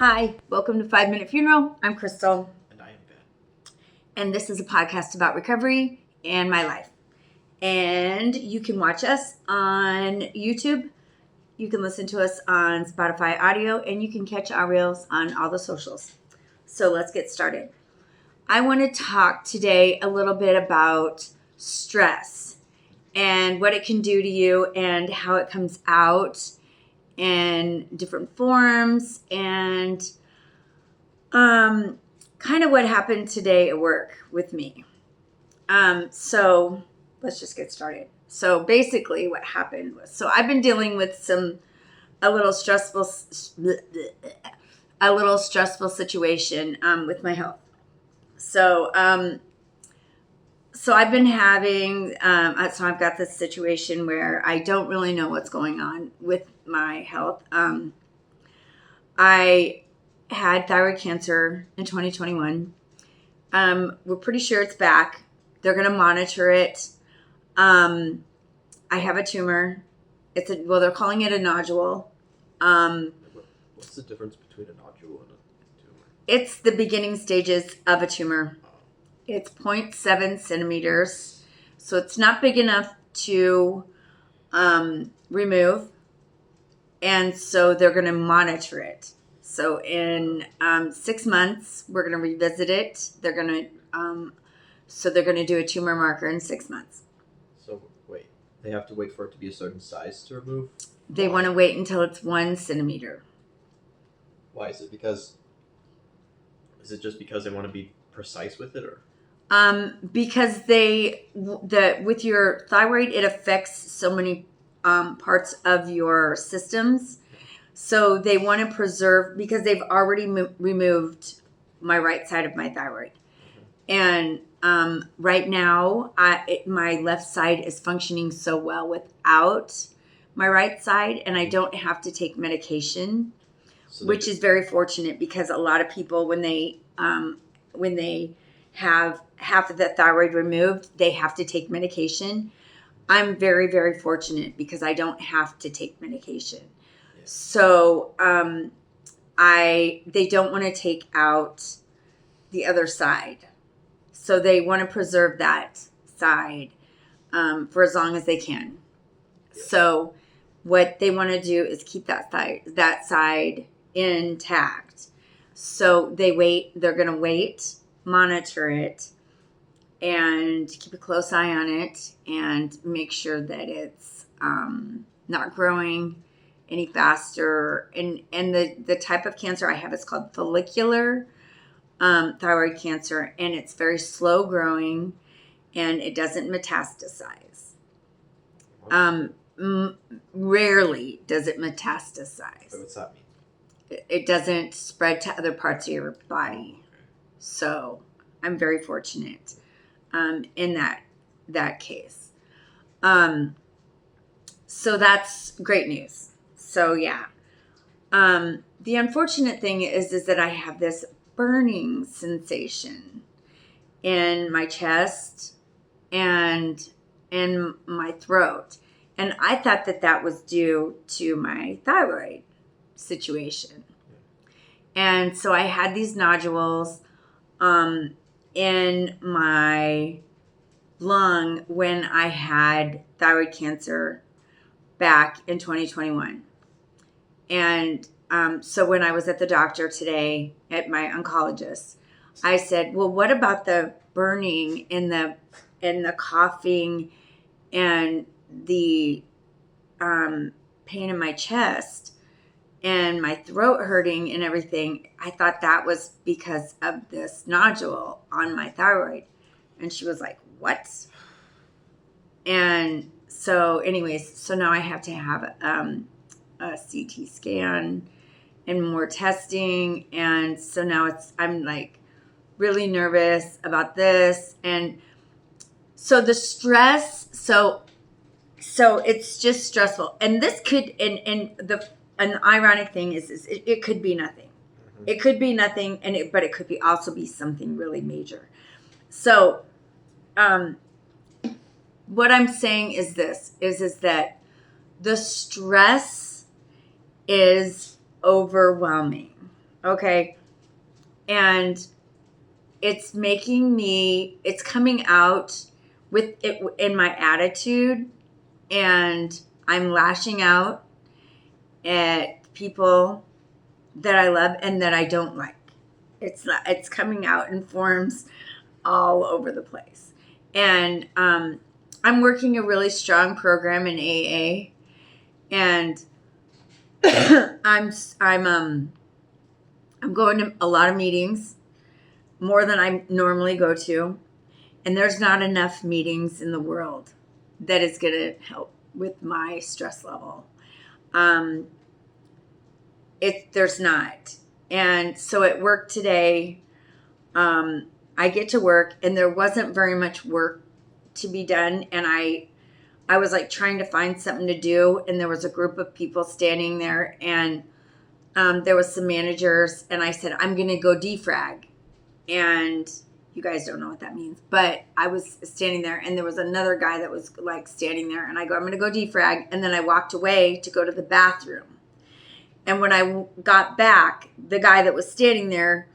Hi, welcome to 5 Minute Funeral. I'm Crystal. And I am Ben. And this is a podcast about recovery and my life. And you can watch us on YouTube. You can listen to us on Spotify audio, and you can catch our reels on all the socials. So let's get started. I want to talk today a little bit about stress and what it can do to you and how it comes out in different forms and kind of what happened today at work with me. So let's just get started. So basically what happened was, so I've been dealing with a little stressful situation with my health. So I've been having, so I've got this situation where I don't really know what's going on with my health. I had thyroid cancer in 2021. We're pretty sure it's back. They're going to monitor it. I have a tumor. They're calling it a nodule. What's the difference between a nodule and a tumor? It's the beginning stages of a tumor. It's 0.7 centimeters. So it's not big enough to remove. And so they're going to monitor it. So in 6 months, we're going to revisit it. They're going to do a tumor marker in 6 months. So wait, they have to wait for it to be a certain size to remove? They want to wait until it's 1 centimeter. Why is it? Is it just because they want to be precise with it, or? Because with your thyroid, it affects so many parts of your systems. So they want to preserve, because they've already removed my right side of my thyroid. And right now, my left side is functioning so well without my right side, and I don't have to take medication, which is very fortunate, because a lot of people, when they have half of the thyroid removed, they have to take medication. I'm very, very fortunate because I don't have to take medication. Yeah. So they don't want to take out the other side. So they want to preserve that side for as long as they can. Yeah. So what they want to do is keep that side intact. So they're going to wait, monitor it, and keep a close eye on it and make sure that it's not growing any faster. And the type of cancer I have is called follicular thyroid cancer, and it's very slow growing, and it doesn't metastasize. Rarely does it metastasize. What's that mean? It doesn't spread to other parts of your body. Okay. So I'm very fortunate in that case. So that's great news. So yeah. The unfortunate thing is that I have this burning sensation in my chest and in my throat. And I thought that was due to my thyroid situation. And so I had these nodules in my lung when I had thyroid cancer back in 2021. And so when I was at the doctor today, at my oncologist, I said, well, what about the burning and the coughing and the pain in my chest and my throat hurting and everything? I thought that was because of this nodule on my thyroid. And she was like, what? And so anyways, so now I have to have a CT scan and more testing. And so now I'm like really nervous about this. And so the stress, so it's just stressful. And this could, an ironic thing is it could be nothing. Mm-hmm. It could be nothing, but it could also be something really major. So, what I'm saying is this, is that the stress is overwhelming. Okay. And it's coming out with it in my attitude, and I'm lashing out at people that I love and that I don't like. It's coming out in forms all over the place. And I'm working a really strong program in AA, and I'm going to a lot of meetings, more than I normally go to, and there's not enough meetings in the world that is going to help with my stress level. There's not. And so at work today, I get to work, and there wasn't very much work to be done, and I was like trying to find something to do, and there was a group of people standing there, and there was some managers, and I said, I'm gonna go defrag. And you guys don't know what that means, but I was standing there, and there was another guy that was like standing there, and I go, I'm gonna go defrag. And then I walked away to go to the bathroom, and when I got back, the guy that was standing there,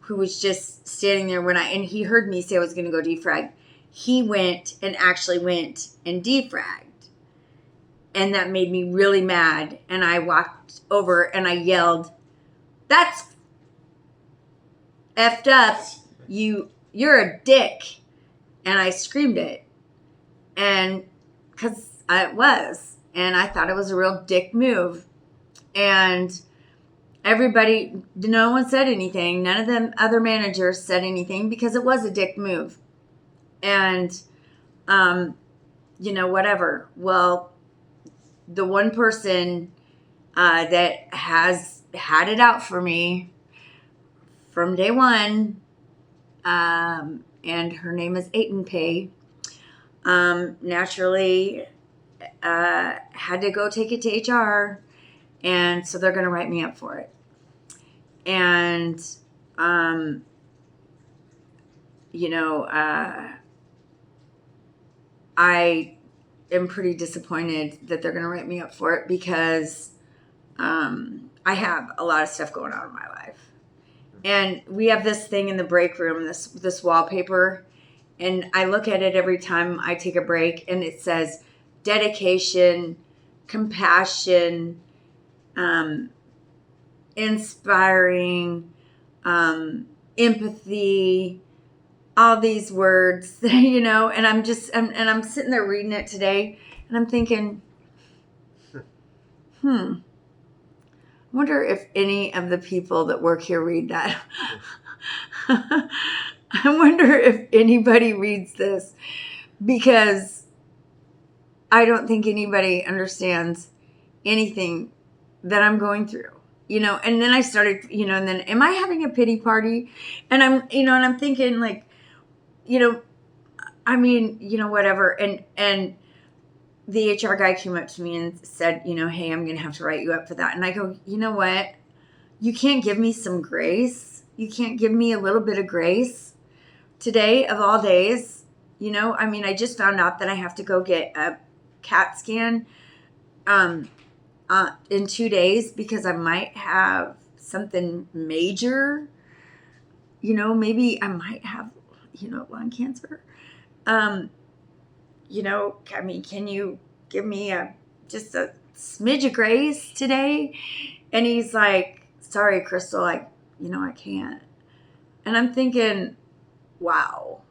who was just standing there and he heard me say I was going to go defrag, he went and defragged. And that made me really mad. And I walked over and I yelled, "That's effed up. You're a dick." And I screamed it. And because I was. And I thought it was a real dick move. And no one said anything. None of the other managers said anything because it was a dick move. And, whatever. Well, the one person that has had it out for me from day one, and her name is Aiton Pay, naturally had to go take it to HR, and so they're going to write me up for it. And, I am pretty disappointed that they're going to write me up for it because I have a lot of stuff going on in my life. And we have this thing in the break room, this wallpaper, and I look at it every time I take a break, and it says dedication, compassion, inspiring, empathy, all these words, and I'm sitting there reading it today, and I'm thinking, I wonder if any of the people that work here read that. I wonder if anybody reads this, because I don't think anybody understands anything that I'm going through. And then I started, and then am I having a pity party? And I'm thinking like, whatever. And the HR guy came up to me and said, hey, I'm going to have to write you up for that. And I go, you know what? You can't give me some grace. You can't give me a little bit of grace today of all days. I just found out that I have to go get a CAT scan in 2 days because I might have something major. Maybe I might have, lung cancer. Can you give me just a smidge of grace today? And he's like, sorry, Crystal, I can't. And I'm thinking, wow.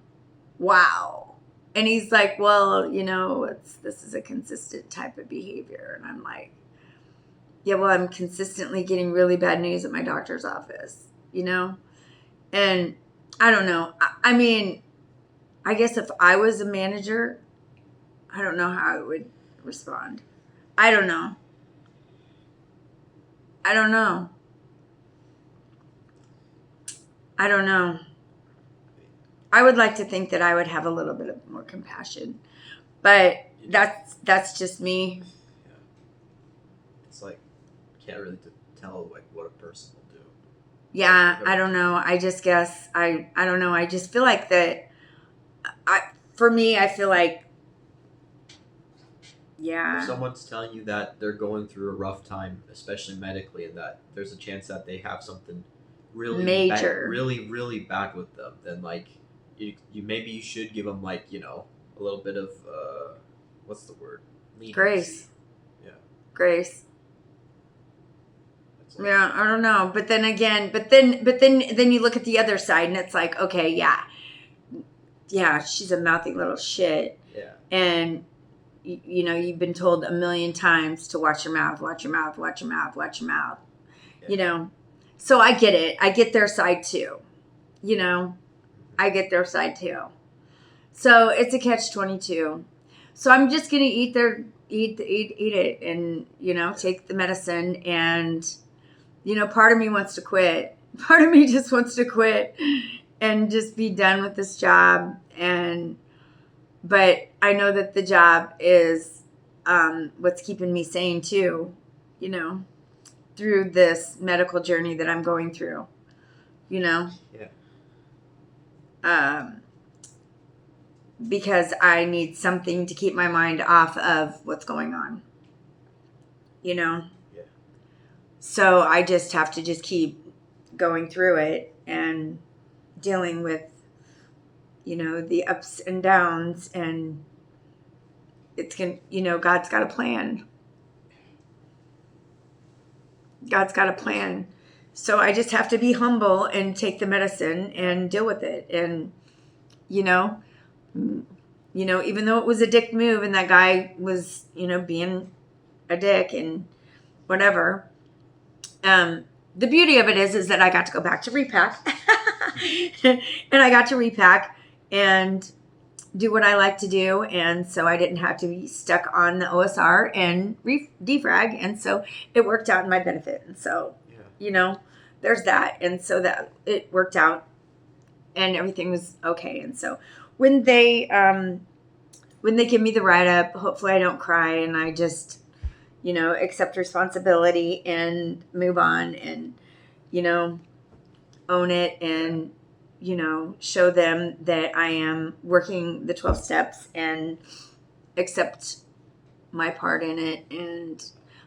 And he's like, well, this is a consistent type of behavior. And I'm like, yeah, well, I'm consistently getting really bad news at my doctor's office, and I don't know. I guess if I was a manager, I don't know how I would respond. I don't know. I would like to think that I would have a little bit of more compassion, but that's just me. Yeah. It's like, can't really tell like what a person will do. Yeah, I don't know. I just guess I don't know. I just feel like that. For me, I feel like Yeah. If someone's telling you that they're going through a rough time, especially medically, and that there's a chance that they have something Major. really bad with them, then like you maybe you should give them like a little bit of what's the word? Leniency. Grace. Yeah. Grace. It's like, Yeah, I don't know. But then again, then you look at the other side and it's like, okay, yeah, she's a mouthy little shit. Yeah. And you've been told a million times to watch your mouth, watch your mouth, watch your mouth, watch your mouth. Yeah. So I get it. I get their side too. I get their side too. So it's a catch-22. So I'm just gonna eat it, and take the medicine. And part of me wants to quit. Part of me just wants to quit and just be done with this job. But I know that the job is what's keeping me sane too. Through this medical journey that I'm going through. Yeah. Because I need something to keep my mind off of what's going on. Yeah. So I just have to just keep going through it and dealing with, the ups and downs, and God's got a plan. God's got a plan. So I just have to be humble and take the medicine and deal with it. And, even though it was a dick move and that guy was, being a dick and whatever, the beauty of it is that I got to go back to repack and I got to repack and do what I like to do. And so I didn't have to be stuck on the OSR and defrag. And so it worked out in my benefit. And so, there's that. And so that it worked out and everything was okay. And so when they give me the write-up, hopefully I don't cry and I just, accept responsibility and move on and, own it and, show them that I am working the 12 steps and accept my part in it. And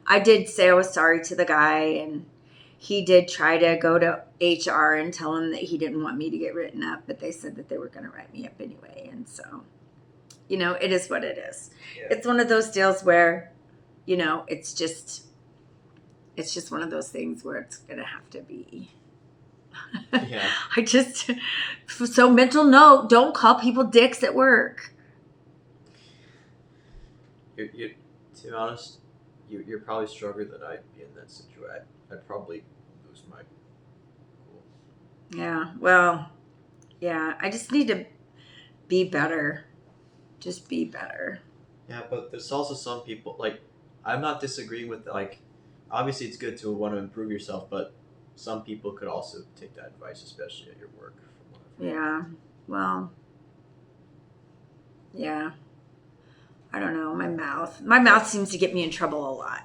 I did say I was sorry to the guy, and he did try to go to HR and tell him that he didn't want me to get written up, but they said that they were going to write me up anyway. And so, it is what it is. Yeah. It's one of those deals where, it's just one of those things where it's going to have to be. Yeah. So mental note, don't call people dicks at work. To be honest, you're probably stronger than I'd be in that situation. I'd probably lose my cool. Yeah, well, yeah, I just need to be better. Just be better. Yeah, but there's also some people, like, I'm not disagreeing with, like, obviously it's good to want to improve yourself, but some people could also take that advice, especially at your work. Yeah, well, yeah. I don't know, my mouth seems to get me in trouble a lot.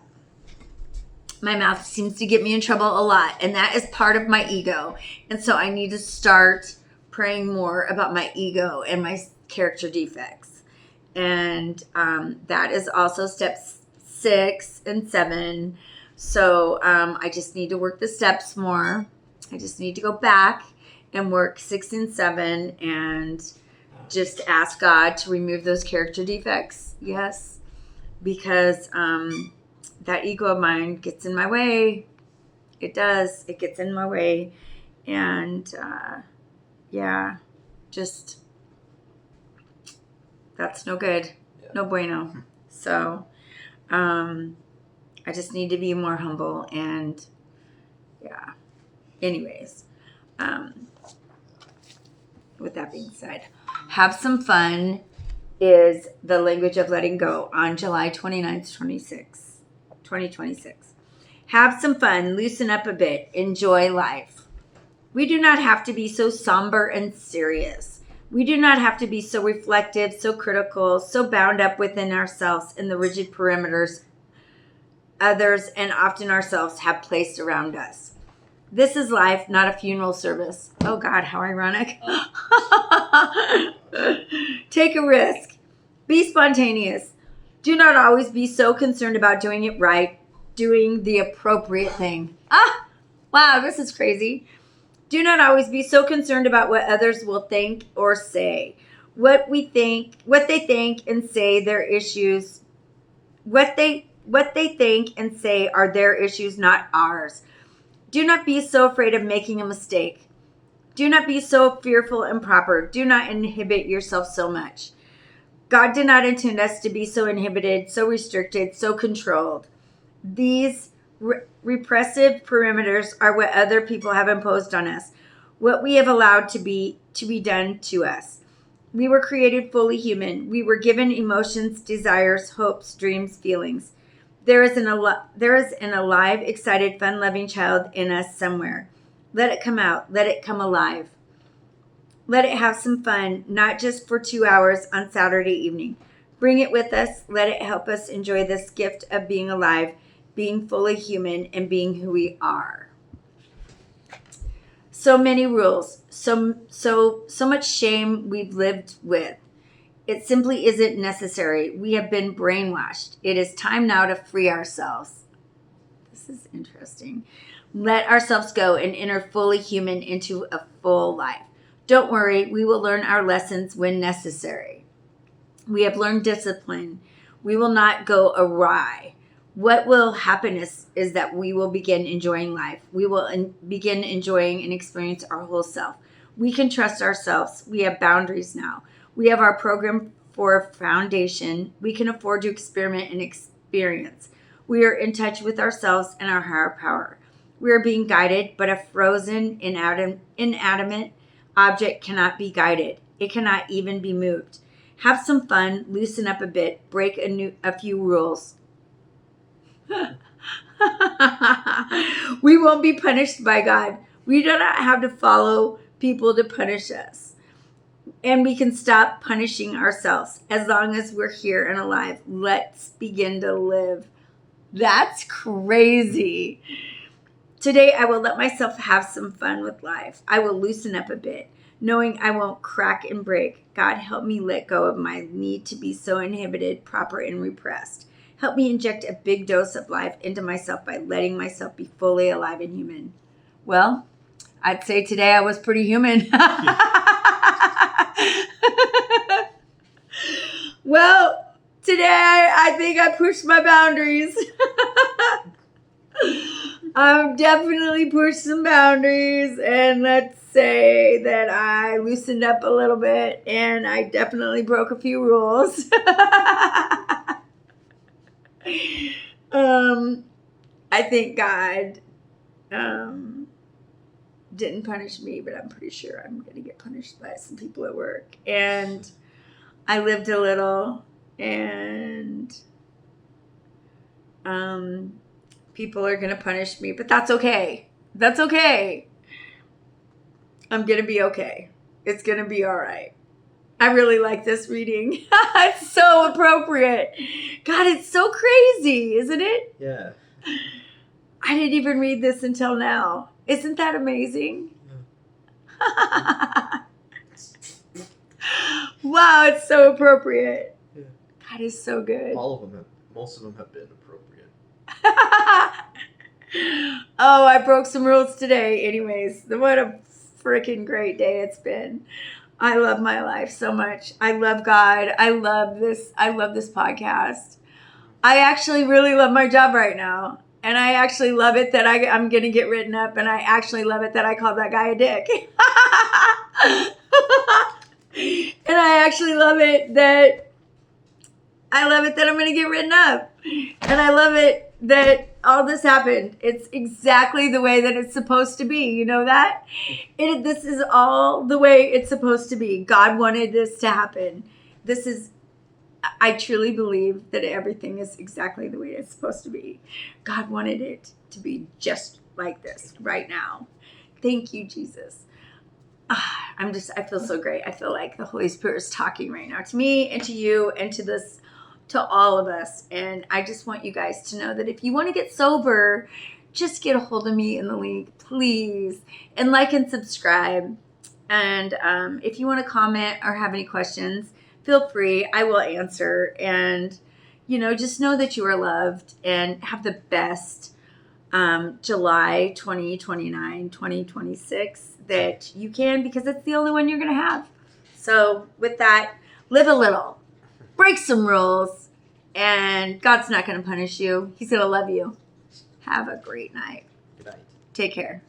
My mouth seems to get me in trouble a lot, and that is part of my ego. And so I need to start praying more about my ego and my character defects. And that is also steps 6 and 7. So I just need to work the steps more. I just need to go back and work 6 and 7 and just ask God to remove those character defects. Yes. Because that ego of mine gets in my way. It does. It gets in my way. And just that's no good. Yeah. No bueno. So I just need to be more humble. And yeah. Anyways, with that being said, have some fun is the language of letting go on July 29th, 2026. Have some fun, loosen up a bit, enjoy life. We do not have to be so somber and serious. We do not have to be so reflective, so critical, so bound up within ourselves in the rigid perimeters others and often ourselves have placed around us. This is life, not a funeral service. Oh God, how ironic. Take a risk. Be spontaneous. Do not always be so concerned about doing it right, doing the appropriate thing. Wow, this is crazy. Do not always be so concerned about what others will think or say. What they think and say their issues. What they think and say are their issues, not ours. Do not be so afraid of making a mistake. Do not be so fearful and proper. Do not inhibit yourself so much. God did not intend us to be so inhibited, so restricted, so controlled. These repressive perimeters are what other people have imposed on us, what we have allowed to be done to us. We were created fully human. We were given emotions, desires, hopes, dreams, feelings. There is an alive, excited, fun-loving child in us somewhere. Let it come out. Let it come alive. Let it have some fun, not just for 2 hours on Saturday evening. Bring it with us. Let it help us enjoy this gift of being alive, being fully human, and being who we are. So many rules, so much shame we've lived with. It simply isn't necessary. We have been brainwashed. It is time now to free ourselves. This is interesting. Let ourselves go and enter fully human into a full life. Don't worry, we will learn our lessons when necessary. We have learned discipline. We will not go awry. What will happen is that we will begin enjoying life. We will begin enjoying and experience our whole self. We can trust ourselves. We have boundaries now. We have our program for a foundation. We can afford to experiment and experience. We are in touch with ourselves and our higher power. We are being guided, but a frozen, inanimate object cannot be guided. It cannot even be moved. Have some fun, loosen up a bit, break a few rules. We won't be punished by God. We do not have to follow people to punish us. And we can stop punishing ourselves as long as we're here and alive. Let's begin to live. That's crazy. Today, I will let myself have some fun with life. I will loosen up a bit, knowing I won't crack and break. God, help me let go of my need to be so inhibited, proper, and repressed. Help me inject a big dose of life into myself by letting myself be fully alive and human. Well, I'd say today I was pretty human. Well, today I think I pushed my boundaries. I've definitely pushed some boundaries, and let's say that I loosened up a little bit, and I definitely broke a few rules. I think God didn't punish me, but I'm pretty sure I'm going to get punished by some people at work. And I lived a little, and people are going to punish me, but that's okay. That's okay. I'm going to be okay. It's going to be all right. I really like this reading. It's so appropriate. God, it's so crazy, isn't it? Yeah. I didn't even read this until now. Isn't that amazing? Yeah. Wow, it's so appropriate. Yeah. God is so good. Most of them have been appropriate. Oh, I broke some rules today. Anyways, what a freaking great day it's been. I love my life so much. I love God. I love this podcast. I actually really love my job right now. And I actually love it that I'm going to get written up. And I actually love it that I called that guy a dick. And I actually love it that I'm going to get written up. And I love it that all this happened. It's exactly the way that it's supposed to be. You know that? This is all the way it's supposed to be. God wanted this to happen. I truly believe that everything is exactly the way it's supposed to be. God wanted it to be just like this right now. Thank you, Jesus. I feel so great. I feel like the Holy Spirit is talking right now to me and to you and to all of us. And I just want you guys to know that if you want to get sober, just get a hold of me in the link, please. And like and subscribe. And if you want to comment or have any questions, feel free. I will answer. And just know that you are loved and have the best July 2029, 2026 that you can, because it's the only one you're going to have. So with that, live a little, break some rules, and God's not going to punish you. He's going to love you. Have a great night. Good night. Take care.